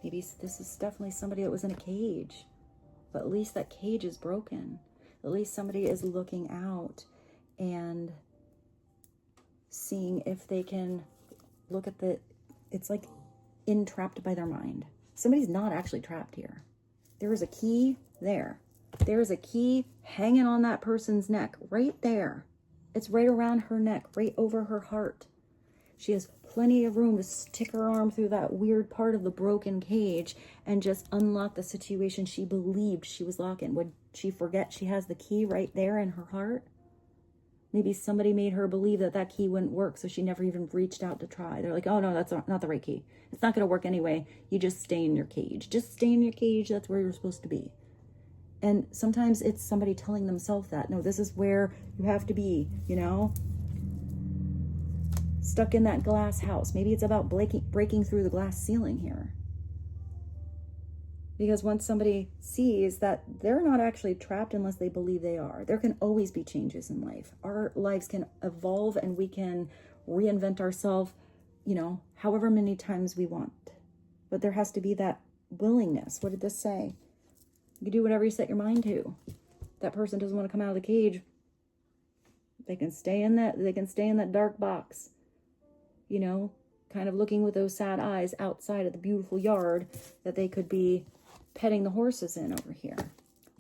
Maybe this is definitely somebody that was in a cage, but at least that cage is broken. At least somebody is looking out and seeing if they can look at it's like entrapped by their mind. Somebody's not actually trapped here. There is a key there. There is a key hanging on that person's neck right there. It's right around her neck, right over her heart. She has plenty of room to stick her arm through that weird part of the broken cage and just unlock the situation she believed she was locking. Would she forget she has the key right there in her heart? Maybe somebody made her believe that that key wouldn't work, so she never even reached out to try. They're like, oh no, that's not the right key. It's not going to work anyway. You just stay in your cage. Just stay in your cage. That's where you're supposed to be. And sometimes it's somebody telling themselves that. No, this is where you have to be, you know? Stuck in that glass house. Maybe it's about breaking through the glass ceiling here. Because once somebody sees that they're not actually trapped unless they believe they are, there can always be changes in life. Our lives can evolve and we can reinvent ourselves, you know, however many times we want. But there has to be that willingness. What did this say? You can do whatever you set your mind to. If that person doesn't want to come out of the cage, they can stay in that dark box. You know, kind of looking with those sad eyes outside of the beautiful yard that they could be petting the horses in over here.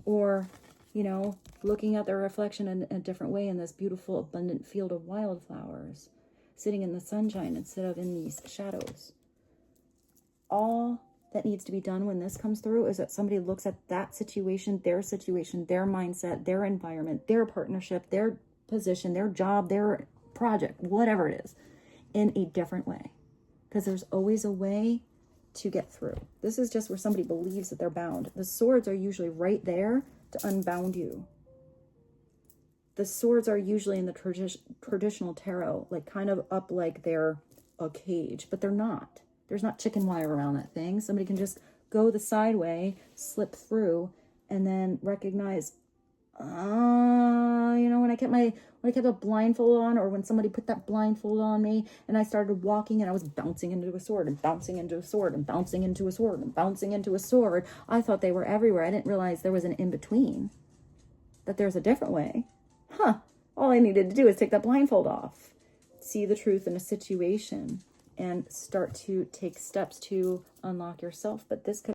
Or, you know, looking at their reflection in a different way in this beautiful, abundant field of wildflowers, sitting in the sunshine instead of in these shadows. All that needs to be done when this comes through is that somebody looks at that situation, their mindset, their environment, their partnership, their position, their job, their project, whatever it is, in a different way. Because there's always a way to get through. This is just where somebody believes that they're bound. The swords are usually right there to unbound you. The swords are usually in the traditional tarot, like kind of up like they're a cage, but they're not. There's not chicken wire around that thing. Somebody can just go the side way, slip through, and then recognize, you know, when I kept a blindfold on, or when somebody put that blindfold on me and I started walking and I was bouncing into a sword and bouncing into a sword and bouncing into a sword and bouncing into a sword, I thought they were everywhere. I didn't realize there was an in-between, that there's a different way. All I needed to do is take that blindfold off, see the truth in a situation, and start to take steps to unlock yourself. But this could